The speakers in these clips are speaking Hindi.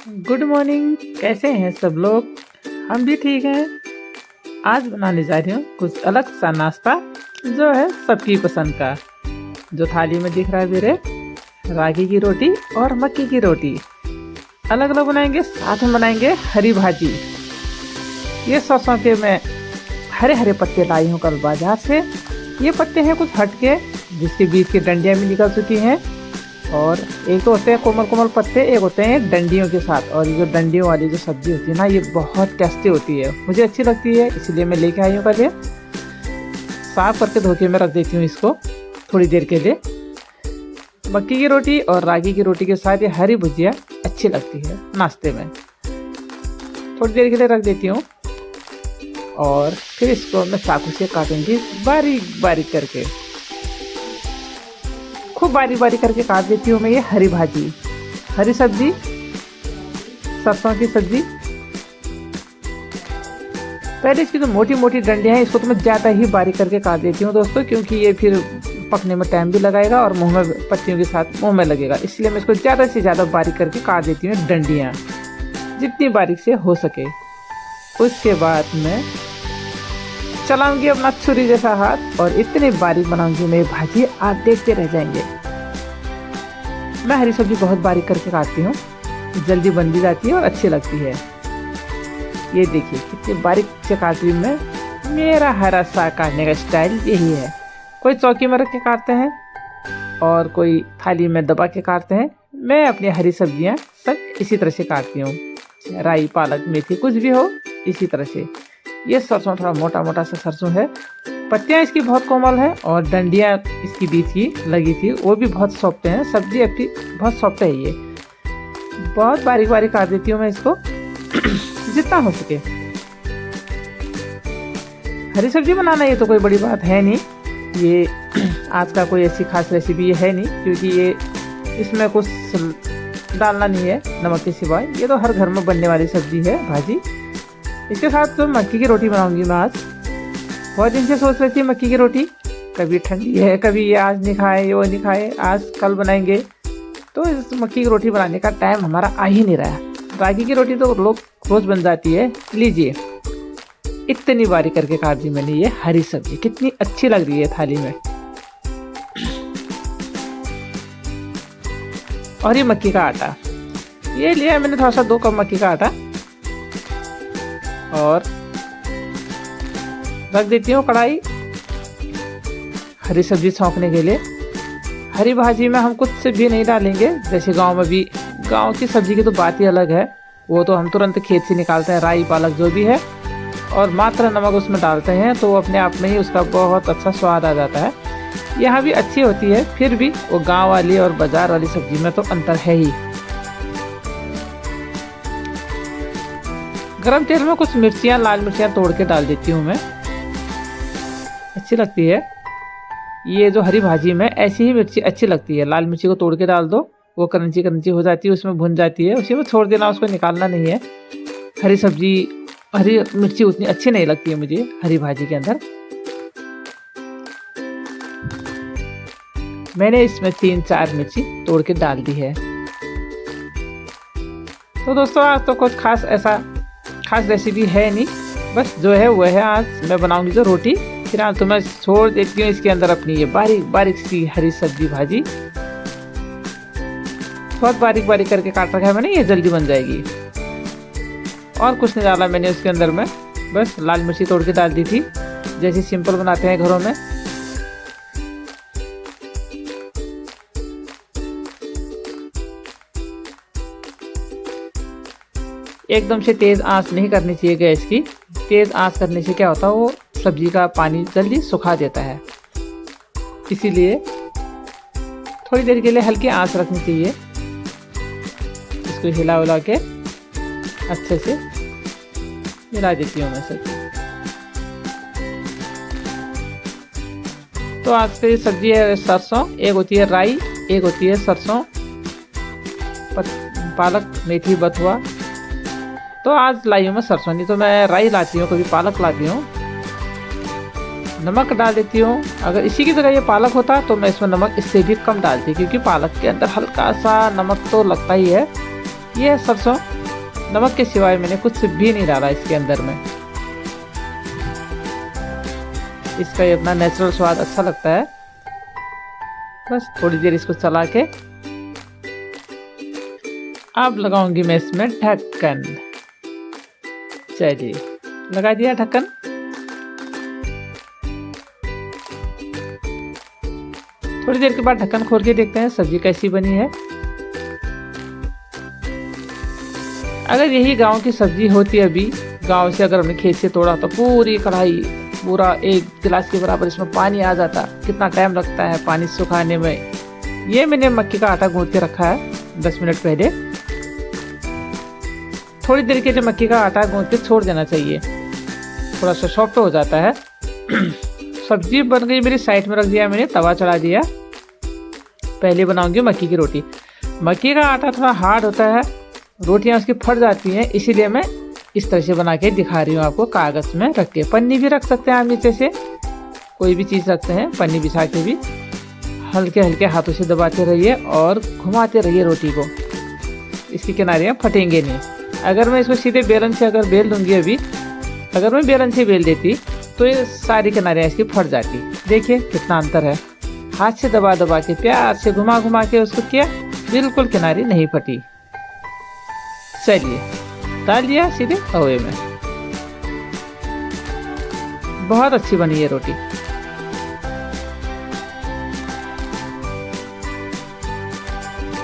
Good morning. कैसे हैं सब लोग? हम भी ठीक हैं। आज बनाने जा रही हूँ कुछ अलग सा नाश्ता जो है सबकी पसंद का। जो थाली में दिख रहा है मेरे, रागी की रोटी और मक्की की रोटी अलग अलग बनाएंगे। साथ में बनाएंगे हरी भाजी। ये सरसों के मैं हरे हरे पत्ते लाई हूँ कल बाजार से। ये पत्ते हैं कुछ हटके, जिसके बीच की डंडियाँ भी निकल चुकी हैं। और एक तो होते हैं कोमल कोमल पत्ते, एक होते हैं डंडियों के साथ। और ये जो डंडियों वाली जो सब्जी होती है ना, ये बहुत टेस्टी होती है, मुझे अच्छी लगती है, इसलिए मैं लेके आई हूँ। पहले साफ करके धो के मैं रख देती हूँ इसको थोड़ी देर के लिए। मक्की की रोटी और रागी की रोटी के साथ ये हरी भुजिया अच्छी लगती है नाश्ते में। थोड़ी देर के लिए रख देती हूँ और फिर इसको मैं चाकू से काटूंगी बारीक बारीक करके। खूब बारीक बारीक करके काट देती हूँ मैं ये हरी भाजी, हरी सब्जी, सरसों की सब्जी। पहले इसकी जो मोटी मोटी डंडियाँ हैं इसको तो मैं ज़्यादा ही बारीक करके काट देती हूँ दोस्तों, क्योंकि ये फिर पकने में टाइम भी लगाएगा और मुंह में पत्तियों के साथ मुंह में लगेगा। इसलिए मैं इसको ज़्यादा से ज़्यादा बारीक करके काट देती हूँ डंडियाँ, जितनी बारीक से हो सके। उसके बाद मैं चलाऊंगी अपना छुरी जैसा हाथ और इतनी बारीक बनाऊंगी मैं भाजी, आप देखते रह जाएंगे। मैं हरी सब्जी बहुत बारीक करके काटती हूँ, जल्दी बन भी जाती है और अच्छी लगती है। ये देखिए कितनी बारीक से काट रही हूँ मैं। मेरा हरा साग काटने का स्टाइल यही है। कोई चौकी में रख के काटते हैं और कोई थाली में दबा के काटते हैं। मैं अपनी हरी सब्जियाँ सब इसी तरह से काटती हूँ, राई, पालक, मेथी, कुछ भी हो इसी तरह से। ये सरसों थोड़ा मोटा मोटा सा सरसों है। पत्तियाँ इसकी बहुत कोमल है और डंडियाँ इसकी बीच की लगी थी, वो भी बहुत सॉफ्ट हैं। सब्जी अपनी बहुत सॉफ्ट है। ये बहुत बारीक बारीक काट देती हूँ मैं इसको जितना हो सके। हरी सब्जी बनाना ये तो कोई बड़ी बात है नहीं। ये आज का कोई ऐसी खास रेसिपी है नहीं, क्योंकि ये इसमें कुछ डालना नहीं है नमक के सिवाय। ये तो हर घर में बनने वाली सब्जी है, भाजी। इसके साथ तो मक्की की रोटी बनाऊंगी मैं आज। बहुत दिन से सोच रही थी मक्की की रोटी, कभी ठंडी है, कभी ये आज नहीं खाए, ये वो नहीं खाए, आज कल बनाएंगे। तो इस मक्की की रोटी बनाने का टाइम हमारा आ ही नहीं रहा। रागी की रोटी तो लोग रोज बन जाती है। लीजिए इतनी बारीक करके काट दी मैंने ये हरी सब्जी, कितनी अच्छी लग रही है थाली में। और ये मक्की का आटा, ये लिया मैंने थोड़ा सा 2 कप मक्की का आटा और रख देती हूँ कढ़ाई हरी सब्जी छौंकने के लिए। हरी भाजी में हम कुछ से भी नहीं डालेंगे, जैसे गांव में भी, गांव की सब्जी की तो बात ही अलग है। वो तो हम तुरंत खेत से निकालते हैं, राई, पालक जो भी है, और मात्र नमक उसमें डालते हैं, तो अपने आप में ही उसका बहुत अच्छा स्वाद आ जाता है। यहाँ भी अच्छी होती है, फिर भी वो गाँव वाली और बाजार वाली सब्जी में तो अंतर है ही। गरम तेल में कुछ मिर्चियाँ, लाल मिर्चियाँ तोड़ के डाल देती हूँ मैं, अच्छी लगती है। ये जो हरी भाजी में ऐसी ही मिर्ची अच्छी लगती है। लाल मिर्ची को तोड़ के डाल दो, वो क्रंची क्रंची हो जाती है, उसमें भुन जाती है, उसी में छोड़ देना, उसको निकालना नहीं है। हरी सब्जी, हरी मिर्ची उतनी अच्छी नहीं लगती है मुझे हरी भाजी के अंदर। मैंने इसमें 3-4 मिर्ची तोड़ के डाल दी है। तो दोस्तों आज तो कुछ खास रेसिपी है नहीं, बस जो है वो है। आज मैं बनाऊंगी जो रोटी, फिलहाल तो मैं छोड़ देती हूँ इसके अंदर अपनी ये बारीक बारीक सी हरी सब्जी भाजी। बहुत बारीक बारीक करके काट रखा है मैंने, ये जल्दी बन जाएगी। और कुछ नहीं डाला मैंने उसके अंदर में, बस लाल मिर्ची तोड़ के डाल दी थी, जैसे सिंपल बनाते हैं घरों में। एकदम से तेज़ आंच नहीं करनी चाहिए गैस की। तेज़ आंच करने से क्या होता है, वो सब्जी का पानी जल्दी सुखा देता है। इसीलिए थोड़ी देर के लिए हल्की आंच रखनी चाहिए। इसको हिला उला के अच्छे से मिला देती हूँ मैं सब्जी। तो आज की सब्जी है सरसों, एक होती है राई, एक होती है सरसों, पालक, मेथी, बथुआ। तो आज लाई हूँ मैं सरसों, नहीं तो मैं राई लाती हूँ, कभी पालक लाती हूँ। नमक डाल देती हूँ। अगर इसी की जगह ये पालक होता तो मैं इसमें नमक इससे भी कम डालती, क्योंकि पालक के अंदर हल्का सा नमक तो लगता ही है। ये है सरसों, नमक के सिवाय मैंने कुछ भी नहीं डाला इसके अंदर में। इसका ये अपना नेचुरल स्वाद अच्छा लगता है। बस थोड़ी देर इसको चला के अब लगाऊंगी मैं इसमें ढक्कन। चलिए लगा दिया ढक्कन। थोड़ी देर के बाद ढक्कन खोल के देखते हैं सब्जी कैसी बनी है। अगर यही गांव की सब्जी होती अभी, गांव से अगर हमने खेत से तोड़ा तो पूरी कढ़ाई, पूरा एक गिलास के बराबर इसमें पानी आ जाता। कितना टाइम लगता है पानी सुखाने में। ये मैंने मक्की का आटा गूंथ के रखा है 10 मिनट पहले। थोड़ी देर के लिए मक्की का आटा गूंथ के छोड़ देना चाहिए, थोड़ा सा सॉफ्ट हो जाता है। सब्जी बन गई मेरी, साइड में रख दिया मैंने, तवा चढ़ा दिया। पहले बनाऊंगी मक्की की रोटी। मक्की का आटा थोड़ा हार्ड होता है, रोटियां उसकी फट जाती हैं, इसीलिए मैं इस तरह से बना के दिखा रही हूँ आपको, कागज में रख के। पन्नी भी रख सकते हैं आप नीचे से, कोई भी चीज़ रखते हैं, पन्नी बिछा के भी हल्के हल्के हाथों से दबाते रहिए और घुमाते रहिए रोटी को। इसकी किनारियाँ फटेंगे नहीं। अगर मैं इसको सीधे बेलन से अगर बेल दूंगी अभी, अगर मैं बेलन से बेल देती तो ये सारी किनारियाँ इसकी फट जाती। देखिए कितना अंतर है। हाथ से दबा दबा के प्यार से घुमा घुमा के उसको किया, बिल्कुल किनारी नहीं फटी। चलिए डाल दिया सीधे तवे में। बहुत अच्छी बनी है रोटी।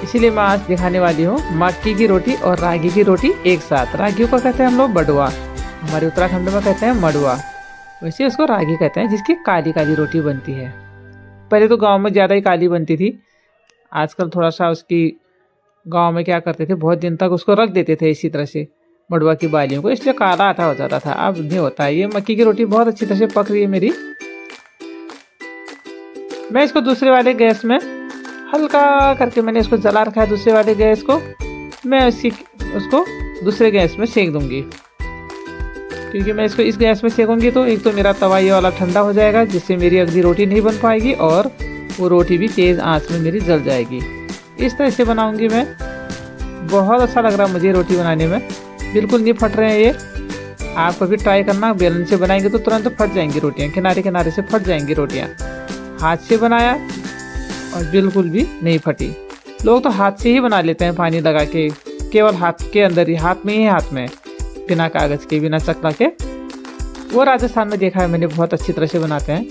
इसीलिए मैं आज दिखाने वाली हूँ मक्की की रोटी और रागी की रोटी एक साथ। रागी को कहते हैं हम लोग बडुआ, हमारे उत्तराखंड में कहते हैं मडुआ, वैसे उसको रागी कहते हैं, जिसकी काली काली रोटी बनती है। पहले तो गांव में ज़्यादा ही काली बनती थी, आजकल थोड़ा सा उसकी गांव में क्या करते थे, बहुत दिन तक उसको रख देते थे इसी तरह से मडुआ की बालियों को, इसलिए काला आटा हो जाता था। अब नहीं होता है। ये मक्की की रोटी बहुत अच्छी तरह से पक रही है मेरी। मैं इसको दूसरे वाले गैस में हल्का करके मैंने इसको जला रखा है, दूसरे वाले गैस को। मैं उसको दूसरे गैस में सेक दूंगी, क्योंकि मैं इसको इस गैस में सेकूंगी तो एक तो मेरा तवा ये वाला ठंडा हो जाएगा, जिससे मेरी अगली रोटी नहीं बन पाएगी और वो रोटी भी तेज़ आंच में मेरी जल जाएगी। इस तरह से बनाऊंगी मैं। बहुत अच्छा लग रहा है मुझे रोटी बनाने में, बिल्कुल नहीं फट रहे हैं ये। आप कभी ट्राई करना, बेलन से बनाएंगे तो तुरंत फट जाएंगी रोटियाँ, किनारे किनारे से फट जाएंगी रोटियाँ। हाथ से बनाया और बिल्कुल भी नहीं फटी। लोग तो हाथ से ही बना लेते हैं पानी लगा के, केवल हाथ के अंदर ही, हाथ में ही हाथ में, बिना कागज़ के, बिना चकला के। वो राजस्थान में देखा है मैंने, बहुत अच्छी तरह से बनाते हैं।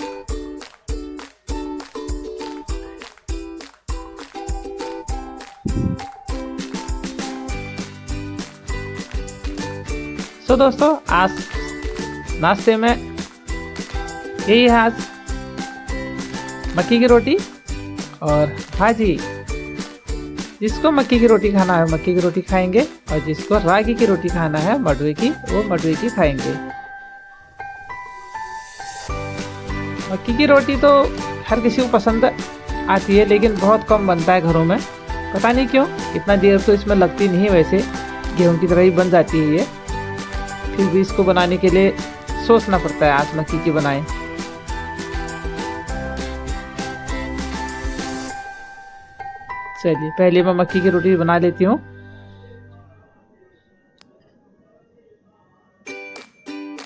तो दोस्तों आज नाश्ते में यही है, आज मक्की की रोटी और भाजी। जिसको मक्की की रोटी खाना है मक्की की रोटी खाएंगे, और जिसको रागी की रोटी खाना है मडुए की, वो मडुए की खाएंगे। मक्की की रोटी तो हर किसी को पसंद आती है, लेकिन बहुत कम बनता है घरों में, पता नहीं क्यों। इतना देर तो इसमें लगती नहीं है, वैसे गेहूं की तरह ही बन जाती है ये। फिर भी इसको बनाने के लिए सोचना पड़ता है, आज मक्की की बनाएं। चलिए पहले मैं मक्की की रोटी बना लेती हूँ।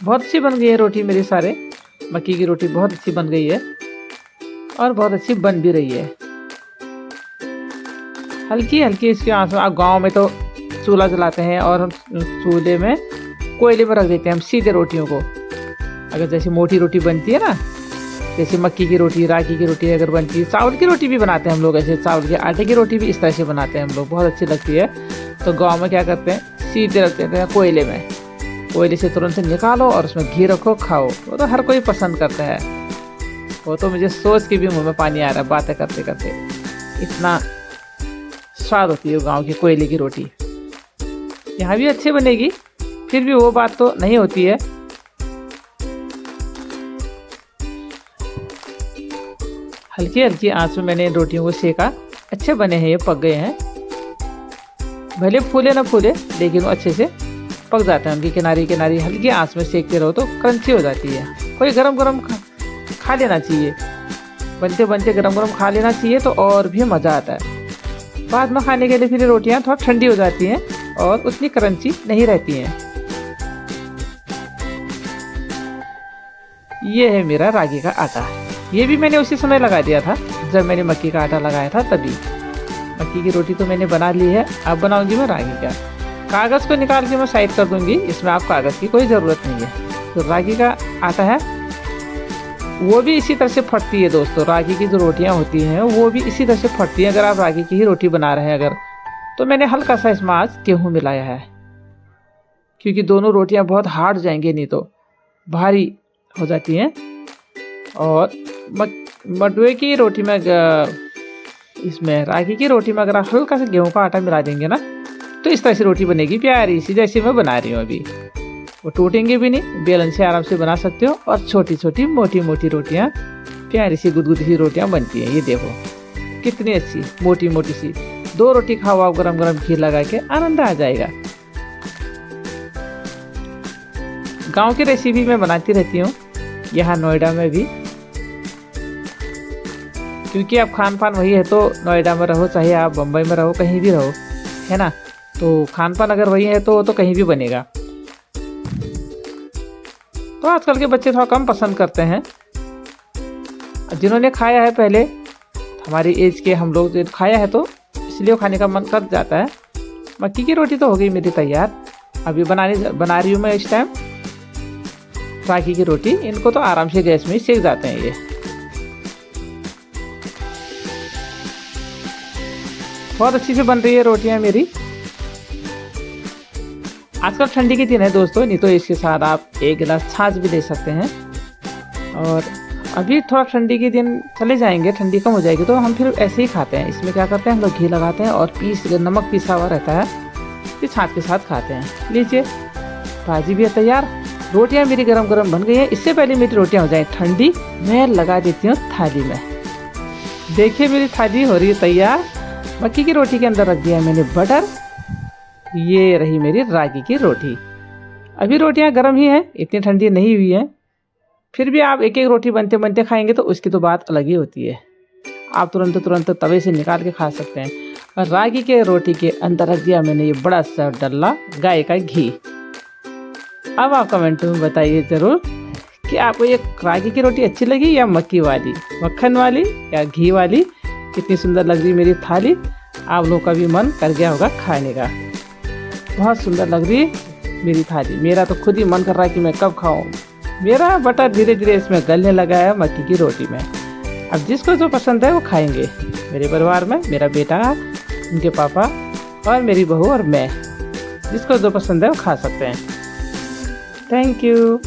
बहुत अच्छी बन गई है रोटी मेरी, सारे मक्की की रोटी बहुत अच्छी बन गई है और बहुत अच्छी बन भी रही है। हल्की हल्की इसकी आंच में। आप गाँव में तो चूल्हा जलाते हैं और हम चूल्हे में, कोयले में रख देते हैं हम सीधे रोटियों को। अगर जैसे मोटी रोटी बनती है ना, जैसे मक्की की रोटी, रागी की रोटी अगर बनती है, चावल की रोटी भी बनाते हैं हम लोग, ऐसे चावल के आटे की रोटी भी इस तरह से बनाते हैं हम लोग, बहुत अच्छी लगती है। तो गांव में क्या करते हैं, सीधे रख देते हैं कोयले में, कोयले से तुरंत से निकालो और उसमें घी रखो, खाओ। वो तो हर कोई पसंद करता है। वो तो मुझे सोच के भी मुँह में पानी आ रहा है बातें करते करते, इतना स्वाद होती है गाँव की कोयले की रोटी। यहाँ भी अच्छी बनेगी, फिर भी वो बात तो नहीं होती है। हल्की हल्की आंच में मैंने इन रोटियों को सेका, अच्छे बने हैं, ये पक गए हैं। भले फूले ना फूले, लेकिन वो अच्छे से पक जाते हैं। उनकी किनारी किनारी हल्की आंच में सेकते रहो तो क्रंची हो जाती है। कोई गरम गरम खा लेना चाहिए, बनते बनते गरम गरम खा लेना चाहिए, तो और भी मज़ा आता है। बाद में खाने के लिए फिर रोटियाँ थोड़ा ठंडी हो जाती हैं, और उतनी क्रंची नहीं रहती हैं। ये है मेरा रागी का आटा। ये भी मैंने उसी समय लगा दिया था जब मैंने मक्की का आटा लगाया था तभी। मक्की की रोटी तो मैंने बना ली है, अब बनाऊंगी मैं रागी का। कागज़ को निकाल के मैं साइड कर दूंगी, इसमें आप कागज़ की कोई ज़रूरत नहीं है। तो रागी का आटा है वो भी इसी तरह से फटती है दोस्तों। रागी की जो रोटियां होती हैं वो भी इसी तरह से फटती हैं। अगर आप रागी की ही रोटी बना रहे हैं अगर, तो मैंने हल्का सा इसमें आज गेहूँ मिलाया है, क्योंकि दोनों रोटियां बहुत हार्ड जाएंगे, नहीं तो भारी हो जाती हैं। और मडवे की रोटी में इसमें रागी की रोटी में अगर आप हल्का सा गेहूं का आटा मिला देंगे ना, तो इस तरह से रोटी बनेगी प्यारी सी, जैसे मैं बना रही हूँ अभी। वो टूटेंगे भी नहीं, बेलन से आराम से बना सकते हो। और छोटी छोटी मोटी मोटी रोटियाँ, प्यारी सी गुदगुदी सी रोटियाँ बनती हैं। ये देखो कितनी अच्छी मोटी मोटी सी। 2 रोटी खाओ आप गरम गरम घी लगा के, आनंद आ जाएगा। गांव की रेसिपी मैं बनाती रहती हूँ यहाँ नोएडा में भी, क्योंकि अब खान पान वही है। तो नोएडा में रहो चाहे आप बम्बई में रहो, कहीं भी रहो, है ना, तो खान पान अगर वही है तो कहीं भी बनेगा। तो आजकल के बच्चे थोड़ा कम पसंद करते हैं। जिन्होंने खाया है पहले हमारी एज के हम लोग, जो खाया है तो इसलिए खाने का मन कर जाता है। मक्की की रोटी तो हो गई मेरी तैयार। अभी बना रही हूँ मैं इस टाइम रागी की रोटी। इनको तो आराम से गैस में ही सेक जाते हैं ये। बहुत अच्छी से बन रही है रोटियां मेरी। आजकल ठंडी के दिन है दोस्तों, नहीं तो इसके साथ आप 1 गिलास छाछ भी ले सकते हैं। और अभी थोड़ा ठंडी के दिन चले जाएंगे, ठंडी कम हो जाएगी तो हम फिर ऐसे ही खाते हैं। इसमें क्या करते हैं हम लोग, घी लगाते हैं और नमक पिसा हुआ रहता है, फिर छाछ के साथ खाते हैं। लीजिए भाजी भी है तैयार। रोटियां मेरी गरम गरम बन गई हैं। इससे पहले मेरी रोटियां हो जाए ठंडी, मैं लगा देती हूँ थाली में। देखिए मेरी थाली हो रही है तैयार। मक्की की रोटी के अंदर रख दिया मैंने बटर। ये रही मेरी रागी की रोटी। अभी रोटियां गर्म ही हैं, इतनी ठंडी नहीं हुई हैं। फिर भी आप एक एक रोटी बनते बनते खाएंगे तो उसकी तो बात अलग ही होती है। आप तुरंत तवे से निकाल के खा सकते हैं। और रागी के रोटी के अंदर रख दिया मैंने ये बड़ा सा डल्ला गाय का घी। अब आप कमेंट में बताइए ज़रूर कि आपको ये रागी की रोटी अच्छी लगी या मक्की वाली, मक्खन वाली या घी वाली। कितनी सुंदर लग रही मेरी थाली। आप लोगों का भी मन कर गया होगा खाने का। बहुत सुंदर लग रही है मेरी थाली। मेरा तो खुद ही मन कर रहा है कि मैं कब खाऊं। मेरा बटर धीरे धीरे इसमें गलने लगा है मक्की की रोटी में। अब जिसको जो पसंद है वो खाएंगे। मेरे परिवार में मेरा बेटा, उनके पापा और मेरी बहू और मैं, जिसको जो पसंद है वो खा सकते हैं। Thank you.